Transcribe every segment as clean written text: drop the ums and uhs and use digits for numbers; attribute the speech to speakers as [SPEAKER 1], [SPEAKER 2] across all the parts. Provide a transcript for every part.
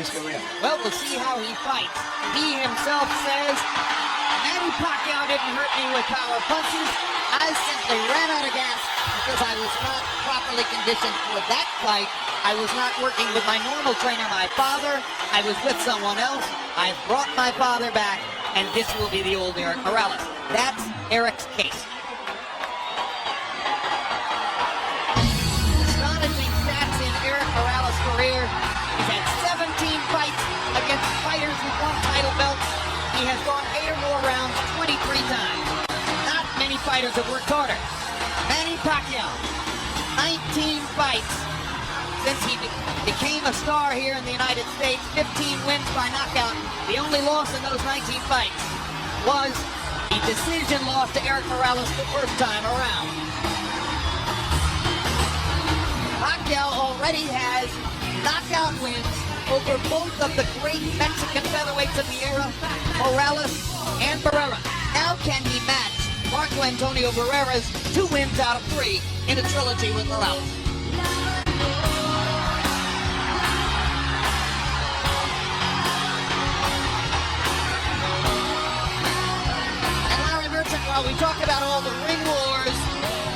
[SPEAKER 1] his career.
[SPEAKER 2] Well, we'll see how he fights. He himself says, Manny Pacquiao didn't hurt me with power punches. I simply ran out of gas because I was not properly conditioned for that fight. I was not working with my normal trainer, my father. I was with someone else. I brought my father back, and this will be the old Eric Morales. That's Eric's case. Astonishing stats in Eric Morales' career. He's had 17 fights against fighters who won title belts. He has gone 8 or more rounds 23 times. Not many fighters have worked harder. Manny Pacquiao, 19 fights since he became a star here in the United States. 15 wins by knockout. The only loss in those 19 fights was a decision loss to Eric Morales the first time around. Pacquiao already has knockout wins over both of the great Mexican featherweights of the era, Morales and Barrera. Now can he match Marco Antonio Barrera's 2 wins out of 3 in a trilogy with Morales? And Larry Merchant, while we talk about all the ring wars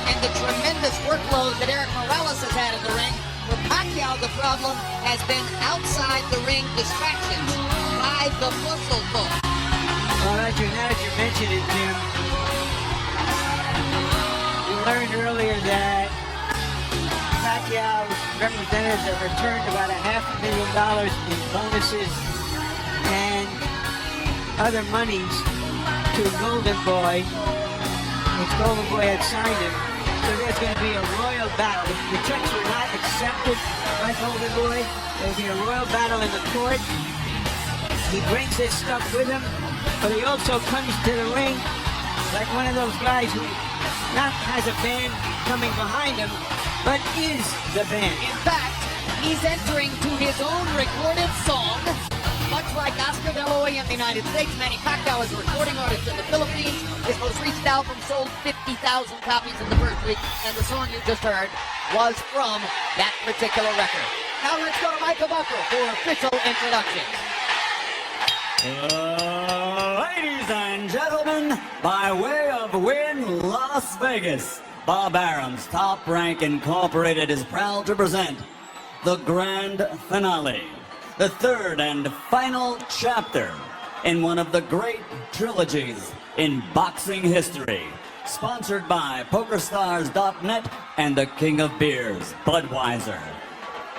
[SPEAKER 2] and the tremendous workload that Eric Morales has had in the ring, for Pacquiao, the problem has been outside the ring distractions by the muscle book.
[SPEAKER 3] Well, now that you mentioned it, Jim, we learned earlier that Pacquiao's representatives have returned about $500,000 in bonuses and other monies to Golden Boy. His Golden Boy had signed him. So there's going to be a royal battle. If the checks were not accepted by Golden Boy, there'll be a royal battle in the court. He brings his stuff with him, but he also comes to the ring like one of those guys who not has a band coming behind him, but is the band.
[SPEAKER 2] In fact, he's entering to his own recorded song, much like Oscar De La Hoya in the United States. Manny Pacquiao is a recording artist in the Philippines. His most recent album sold 50,000 copies in the first week, and the song you just heard was from that particular record. Now let's go to Michael Bucker for official introductions.
[SPEAKER 4] Ladies and gentlemen, by way of Wynn, Las Vegas, Bob Arum's Top Rank Incorporated is proud to present the grand finale, the third and final chapter in one of the great trilogies in boxing history, sponsored by PokerStars.net and the King of Beers, Budweiser.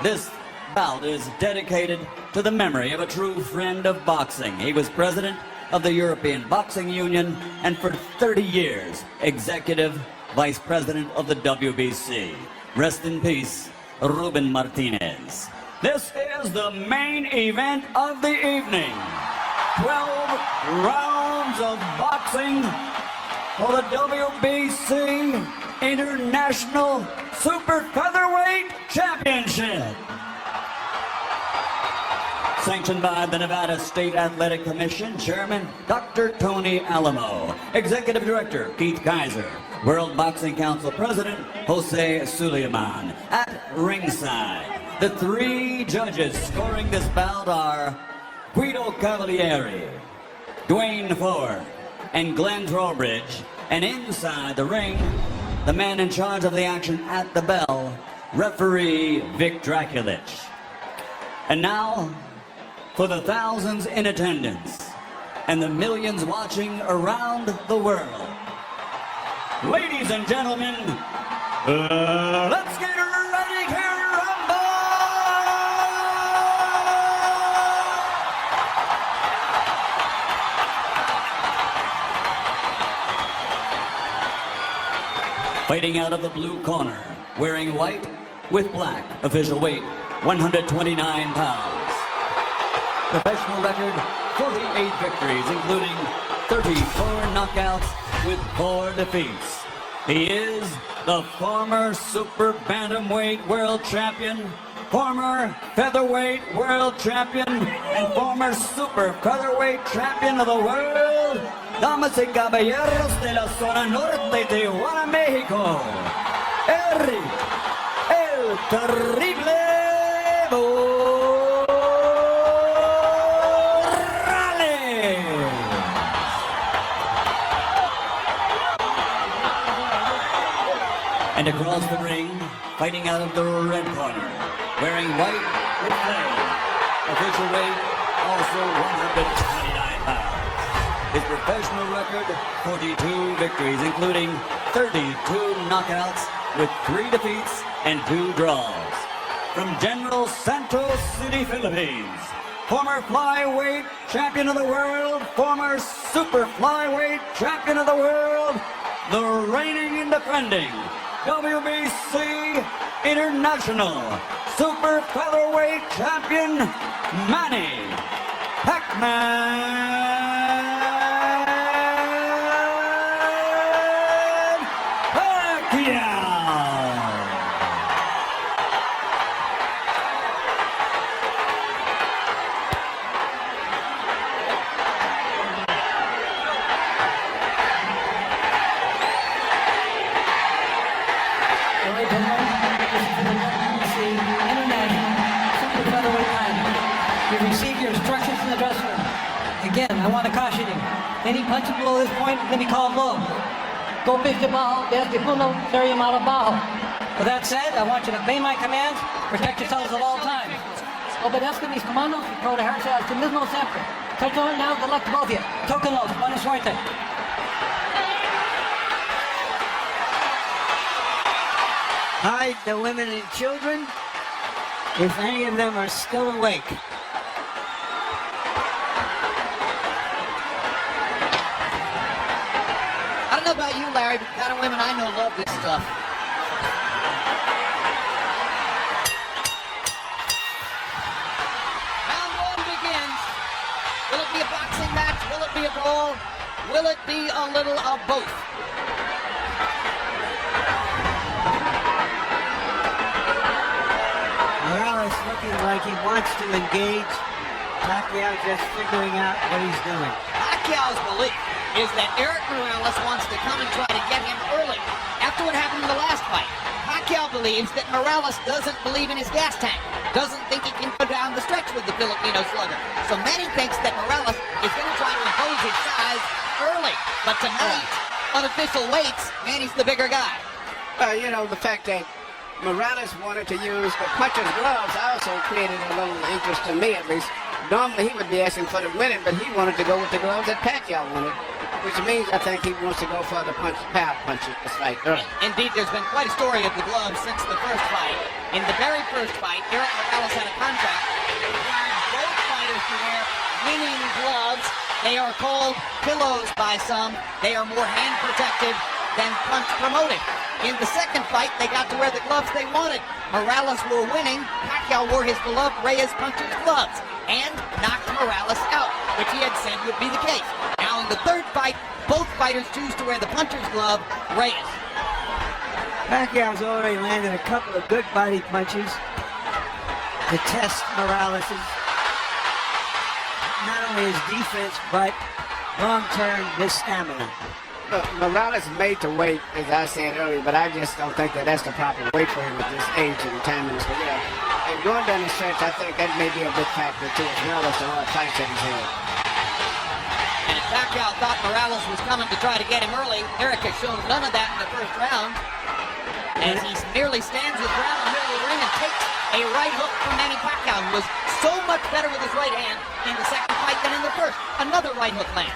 [SPEAKER 4] This bout is dedicated to the memory of a true friend of boxing. He was president of the European Boxing Union and for 30 years, executive vice president of the WBC. Rest in peace, Ruben Martinez. This is the main event of the evening. 12 rounds of boxing for the WBC International Super Featherweight Championship. Sanctioned by the Nevada State Athletic Commission Chairman Dr. Tony Alamo, Executive Director Keith Kaiser, World Boxing Council President Jose Suleiman. At ringside, the 3 judges scoring this bout are Guido Cavalieri, Dwayne Ford, and Glenn Trowbridge. And inside the ring, the man in charge of the action at the bell, referee Vic Draculich. And now, for the thousands in attendance and the millions watching around the world, ladies and gentlemen, let's get ready to rumble! Fighting out of the blue corner, wearing white with black, official weight 129 pounds. Professional record, 48 victories, including 34 knockouts with 4 defeats. He is the former Super Bantamweight World Champion, former Featherweight World Champion, and former Super Featherweight Champion of the world, damas y caballeros de la zona norte de Tijuana, Mexico, El Terrible fighting out of the red corner, wearing white with flame. Official weight, also 129 pounds. His professional record, 42 victories, including 32 knockouts with 3 defeats and 2 draws. From General Santos City, Philippines, former flyweight champion of the world, former super flyweight champion of the world, the reigning and defending WBC International Super Featherweight Champion, Manny Pacquiao.
[SPEAKER 1] Again, I want to caution you. Any punches below this point can be called low. Golpes de bajo, desde punto, serio malo bajo. With that said, I want you to obey my commands, protect yourselves at all times. Obedezca mis comandos y protegerse a sí mismo siempre. Touch on now, good luck to both of you. Tóquenlos, buena suerte.
[SPEAKER 3] Hide the women and children, if any of them are still awake.
[SPEAKER 2] I don't know about you, Larry, but the kind of women I know love this stuff. Round 1 begins. Will it be a boxing match? Will it be a brawl? Will it be a little of both?
[SPEAKER 3] Morales looking like he wants to engage. Pacquiao just figuring out what he's doing.
[SPEAKER 2] Pacquiao's belief is that Eric Morales wants to come and try to get him early. After what happened in the last fight, Pacquiao believes that Morales doesn't believe in his gas tank, doesn't think he can go down the stretch with the Filipino slugger. So Manny thinks that Morales is going to try to impose his size early. But tonight, unofficial weights, Manny's the bigger guy.
[SPEAKER 5] You know, the fact that Morales wanted to use the puncher's gloves also created a little interest to me, at least. Normally he would be asking for the winning, but he wanted to go with the gloves that Pacquiao wanted, which means I think he wants to go for the power punches this fight early.
[SPEAKER 2] Indeed, there's been quite a story of the gloves since the first fight. In the very first fight, Eric Morales had a contract requiring both fighters to wear winning gloves. They are called pillows by some. They are more hand protected than punch promoted. In the second fight, they got to wear the gloves they wanted. Morales were winning. Pacquiao wore his beloved Reyes puncher's gloves and knocked Morales out, which he had said would be the case. Now in the third fight, both fighters choose to wear the puncher's glove, Reyes.
[SPEAKER 3] Pacquiao's already landed a couple of good body punches to test Morales' not only his defense, but long-term his stamina.
[SPEAKER 5] Morales made to wait, as I said earlier, but I just don't think that that's the proper weight for him at this age and time in his career. And going down the stretch, I think that may be a big factor too, as well as the hard fights that he's had.
[SPEAKER 2] And if Pacquiao thought Morales was coming to try to get him early, Eric has shown none of that in the first round, as he merely stands his ground in the middle of the ring and takes a right hook from Manny Pacquiao, who was so much better with his right hand in the second fight than in the first. Another right hook lands.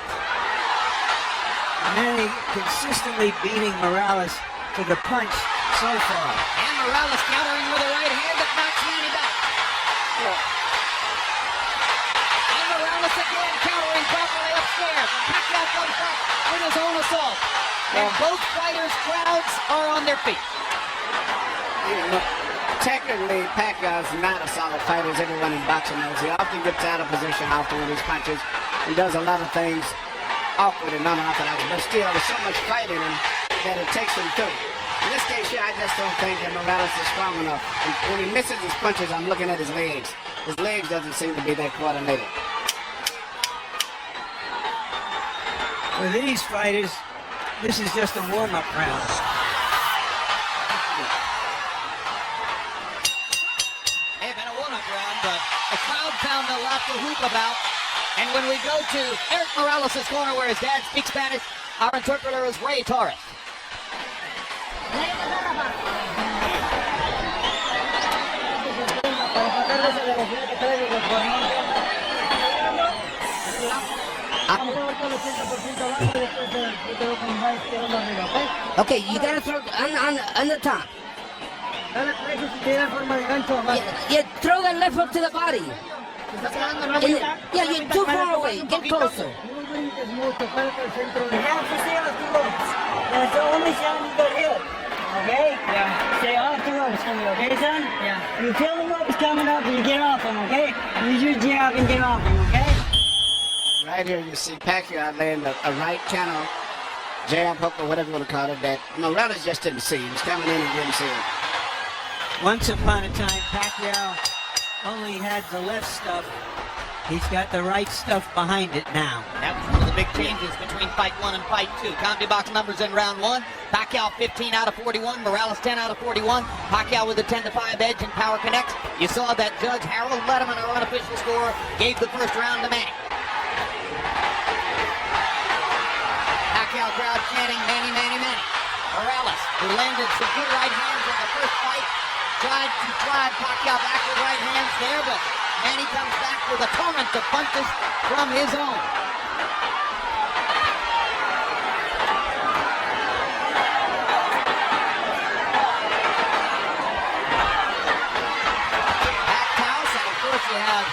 [SPEAKER 3] Manny consistently beating Morales to the punch so far.
[SPEAKER 2] And Morales countering with a right hand that knocks Manny back. And Morales again countering properly upstairs. Pacquiao comes back with his own assault. And both fighters' crowds are on their feet.
[SPEAKER 5] Technically, Pacquiao's not a solid fighter, as everyone in boxing knows. He often gets out of position often with his punches. He does a lot of things awkward and unorthodox, but still, there's so much fight in him that it takes him through. In this case here, I just don't think that Morales is strong enough. And when he misses his punches, I'm looking at his legs. His legs doesn't seem to be that coordinated.
[SPEAKER 3] For these fighters, this is just a warm-up round.
[SPEAKER 2] May have been a warm-up round, but the crowd found a lot to hoop about. And when we go to Eric Morales' corner where his dad speaks Spanish, our interpreter is Ray Torres.
[SPEAKER 6] Okay, you gotta throw on the top. Yeah, throw that left hook to the body. Yeah, you're too far away. Get closer.
[SPEAKER 3] That's the only shot you got hit. Okay? Yeah. Stay off the ropes for me, okay, son? Yeah. You feel the ropes coming up and you get off them, okay? Use your jab and get off them, okay?
[SPEAKER 5] Right here you see Pacquiao laying a right channel jab hook or whatever you want to call it that Morales just didn't see. He was coming in and didn't see it.
[SPEAKER 3] Once upon a time, Pacquiao only had the left stuff. He's got the right stuff behind it now.
[SPEAKER 2] That was one of the big changes between fight 1 and fight 2. CompuBox numbers in round 1. Pacquiao 15 out of 41. Morales 10 out of 41. Pacquiao with a 10-5 edge in Power Connects. You saw that Judge Harold Letterman, our unofficial score, gave the first round to Manny. Pacquiao crowd chanting, Manny, Manny, Manny. Morales, who landed some good right hands in the first fight, tried to drive Pacquiao back with right hands there, but Manny comes back with a torrent of punches from his own. Pacquiao, and of course you have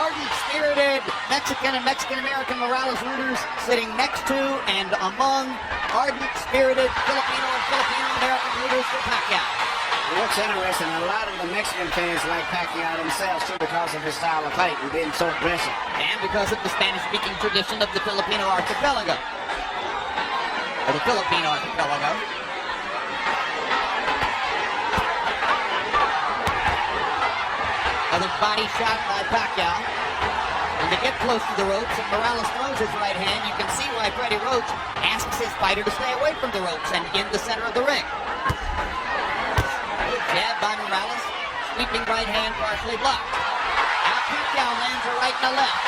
[SPEAKER 2] ardent, spirited Mexican and Mexican-American Morales rooters sitting next to and among ardent, spirited Filipino and Filipino-American rooters for Pacquiao.
[SPEAKER 5] What's interesting, a lot of the Mexican fans like Pacquiao themselves too because of his style of fight and being so aggressive.
[SPEAKER 2] And because of the Spanish-speaking tradition of the Filipino archipelago. Or the Filipino archipelago. Another body shot by Pacquiao. When they get close to the ropes and Morales throws his right hand, you can see why Freddie Roach asks his fighter to stay away from the ropes and in the center of the ring. Jab by Morales, sweeping right hand partially blocked. Now Pacquiao lands a right and a left.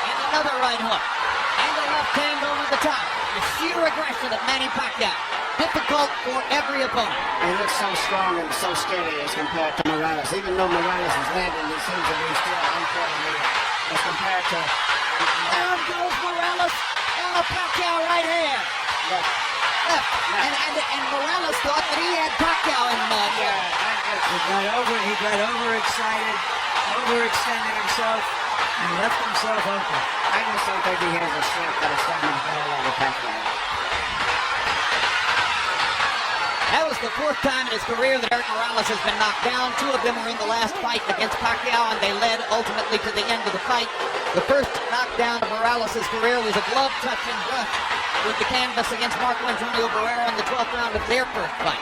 [SPEAKER 2] And another right hook. And a left hand over the top. The sheer aggression of Manny Pacquiao. Difficult for every opponent.
[SPEAKER 5] He looks so strong and so steady as compared to Morales. Even though Morales is landing, he seems to be still uncoordinated as compared to...
[SPEAKER 2] Down goes Morales on a Pacquiao right hand.
[SPEAKER 5] Left.
[SPEAKER 2] And Morales thought that he had Pacquiao in the
[SPEAKER 3] He got overexcited, overextended himself, and left himself open.
[SPEAKER 5] I just don't think he has the strength that is starting to go over Pacquiao.
[SPEAKER 2] That was the fourth time in his career that Eric Morales has been knocked down. Two of them were in the last fight against Pacquiao, and they led ultimately to the end of the fight. The first knockdown of Morales' career was a glove-touching brush with the canvas against Marco Antonio Barrera in the 12th round of their first fight.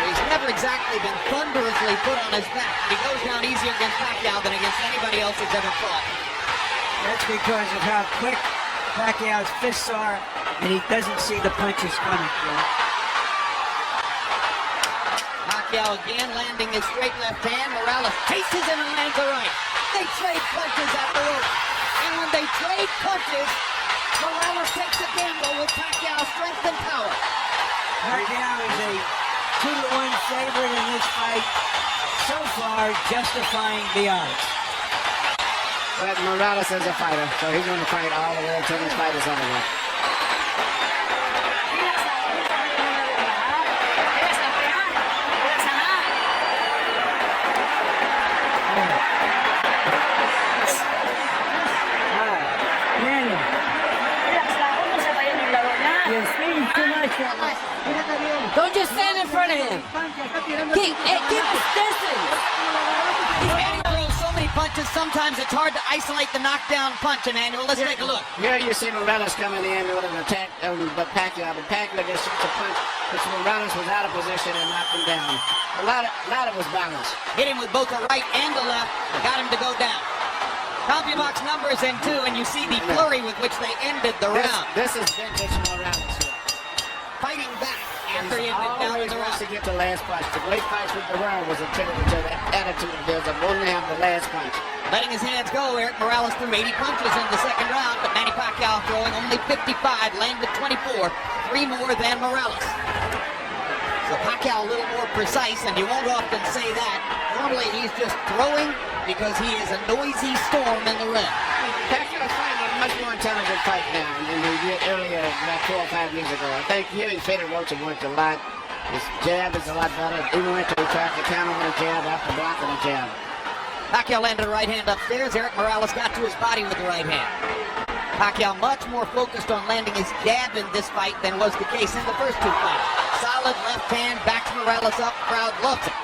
[SPEAKER 2] He's never exactly been thunderously put on his back, but he goes down easier against Pacquiao than against anybody else he's ever fought.
[SPEAKER 3] That's because of how quick Pacquiao's fists are, and he doesn't see the punches coming through.
[SPEAKER 2] Pacquiao again landing his straight left hand. Morales chases him and lands a right. They trade punches at the rope. And when they trade punches, Morales takes a gamble with Pacquiao's strength and power.
[SPEAKER 3] Pacquiao is a 2-to-1 favorite in this fight, so far justifying the odds.
[SPEAKER 5] But Morales is a fighter, so he's going to fight all the way until this fight is over with.
[SPEAKER 3] Manny. You're speeding too much.
[SPEAKER 6] Don't just stand in front of him. Keep distance.
[SPEAKER 2] Manny throws so many punches, sometimes it's hard to isolate the knockdown punch, Emmanuel. Let's take a look.
[SPEAKER 5] Here you see Morales coming in with an attack, but Pacquiao just shoots a punch, which Morales was out of position and knocked him down. A lot of it was balance.
[SPEAKER 2] Hit him with both the right and the left, got him to go down. CompuBox numbers in 2, and you see the flurry with which they ended the round.
[SPEAKER 5] This is vintage Morales here.
[SPEAKER 2] Fighting back after he had been down in
[SPEAKER 5] Always
[SPEAKER 2] the
[SPEAKER 5] wants
[SPEAKER 2] round.
[SPEAKER 5] to get the last punch. The great fights with the round was attributed to that attitude of his of wanting to have the last punch.
[SPEAKER 2] Letting his hands go, Eric Morales threw 80 punches in the second round, but Manny Pacquiao throwing only 55, landed 24, 3 more than Morales. So Pacquiao a little more precise, and you won't often say that. Normally he's just throwing because he is a noisy storm in the ring.
[SPEAKER 5] Pacquiao's fighting a much more intelligent fight now than he did earlier, about 4 or 5 years ago. I think him and Fedor Rocha worked a lot. His jab is a lot better. Even when he tried to counter with a jab after blocking a jab.
[SPEAKER 2] Pacquiao landed a right hand upstairs. Eric Morales got to his body with the right hand. Pacquiao much more focused on landing his jab in this fight than was the case in the first two fights. Solid left hand, backs Morales up, crowd loves it.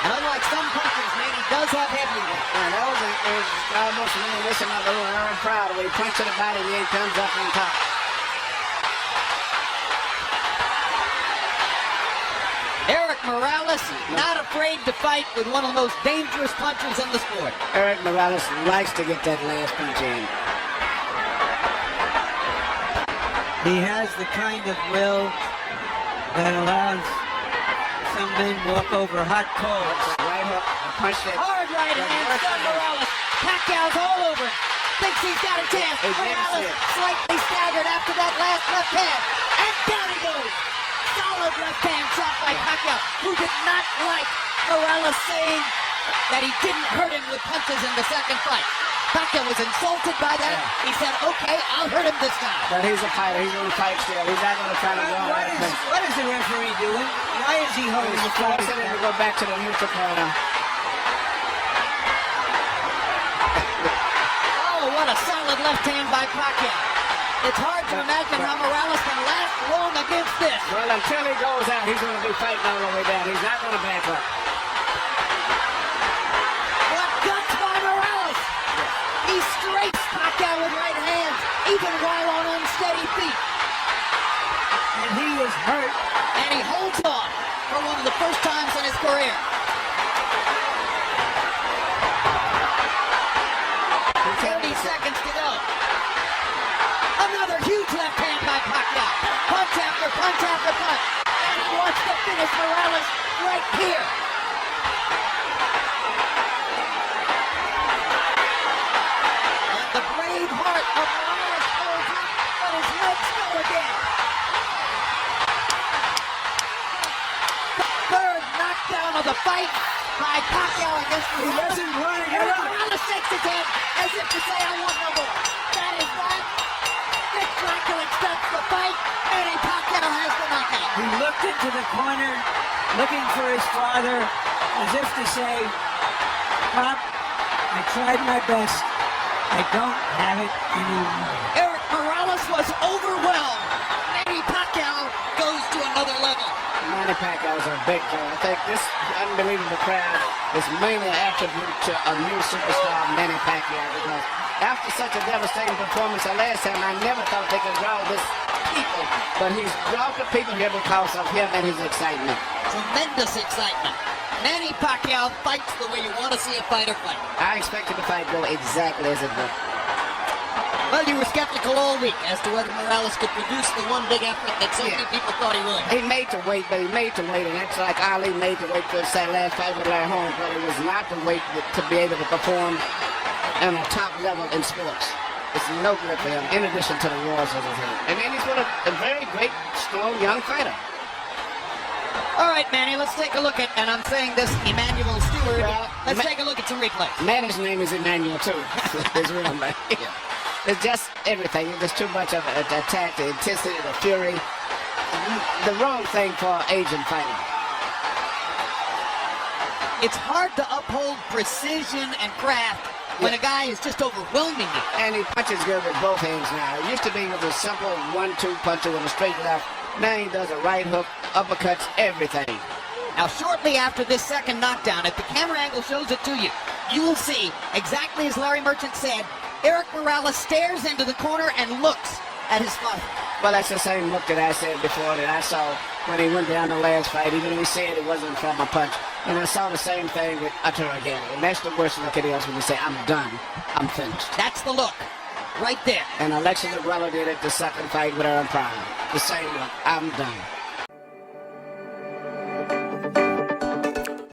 [SPEAKER 2] And unlike some punchers, Manny does have heavy weight.
[SPEAKER 5] And that was almost reminiscent of the little Aaron Proud where he punched to the body and then comes up on top.
[SPEAKER 2] Eric Morales, not afraid to fight with one of the most dangerous punchers in the sport.
[SPEAKER 5] Eric Morales likes to get that last punch in.
[SPEAKER 3] He has the kind of will that allows some men walk over hot coals.
[SPEAKER 5] Right hook, a punch that...
[SPEAKER 2] Hard right hand, Don Morales. Pacquiao's all over it. Thinks he's got a chance. Morales slightly staggered after that last left hand. And down he goes. Solid left hand shot by Pacquiao, who did not like Morales saying that he didn't hurt him with punches in the second fight. Pacquiao was insulted by that. Yeah. He said, okay, I'll hurt him this time.
[SPEAKER 5] But he's a fighter. He's going to fight still. He's not going to try to go out of place.
[SPEAKER 3] What is the referee doing? Why is he holding the fight?
[SPEAKER 5] He's going to go back to the neutral corner.
[SPEAKER 2] Oh, what a solid left hand by Pacquiao. It's hard to imagine how Morales can last long against this.
[SPEAKER 5] Well, until he goes out, he's going to be fighting all the way down. He's not going to back up.
[SPEAKER 2] What guts by Morales! He straights Pacquiao with right hands, even while on unsteady feet.
[SPEAKER 3] And he is hurt.
[SPEAKER 2] And he holds on for one of the first times in his career. 30 seconds to go. Another huge left hand by Pacquiao. Punch after punch after punch. And he wants to finish Morales right here. And the brave heart of Morales goes up, but his legs go again. The third knockdown of the fight by Pacquiao against Morales.
[SPEAKER 3] He doesn't want to get up.
[SPEAKER 2] Morales shakes his head as if to say, I want no more. That is that. Dick Franklin stops the fight, and Pacquiao has the knockout.
[SPEAKER 3] He looked into the corner, looking for his father, as if to say, Pop, I tried my best. I don't have it anymore.
[SPEAKER 2] Eric Morales was overwhelmed. Manny Pacquiao goes to another level.
[SPEAKER 5] Manny Pacquiao is a big guy. I think this unbelievable crowd is mainly an attribute to a new superstar, Manny Pacquiao, because after such a devastating performance the last time, I never thought they could draw this people. But he's brought the people here because of him and his excitement.
[SPEAKER 2] Tremendous excitement. Manny Pacquiao fights the way you want to see a fighter fight.
[SPEAKER 5] I expected the fight to go exactly as it went.
[SPEAKER 2] Well, you were skeptical all week as to whether Morales could produce the one big effort that so many people thought he would.
[SPEAKER 5] He made to wait, but he made to wait, and that's like Ali made to wait for his last fight with Larry Holmes, but it was not to wait to be able to perform on a top level in sports. It's no good for him, in addition to the wars of his head. And then he's a very great, strong, young fighter.
[SPEAKER 2] All right, Manny, let's take a look at, and I'm saying this, Emmanuel Stewart.
[SPEAKER 5] Well,
[SPEAKER 2] let's take a look at some replays.
[SPEAKER 5] Manny's name is Emmanuel, too. His real name. It's just everything. It's just too much of an attack, the intensity, the fury. The wrong thing for an Asian fighter.
[SPEAKER 2] It's hard to uphold precision and craft when a guy is just overwhelming you.
[SPEAKER 5] And he punches good with both hands now. It used to be with a simple 1-2 puncher with a straight left. Now he does a right hook, uppercuts, everything.
[SPEAKER 2] Now, shortly after this second knockdown, if the camera angle shows it to you, you will see, exactly as Larry Merchant said, Eric Morales stares into the corner and looks at his father.
[SPEAKER 5] Well, that's the same look that I said before that I saw when he went down the last fight, even though he said it wasn't from a punch. And I saw the same thing with Utter again. And that's the worst look it is when you say, I'm done, I'm finished.
[SPEAKER 2] That's the look, right there.
[SPEAKER 5] And Alexis Negrello did it the second fight with Aaron Pryor. The same look, I'm done.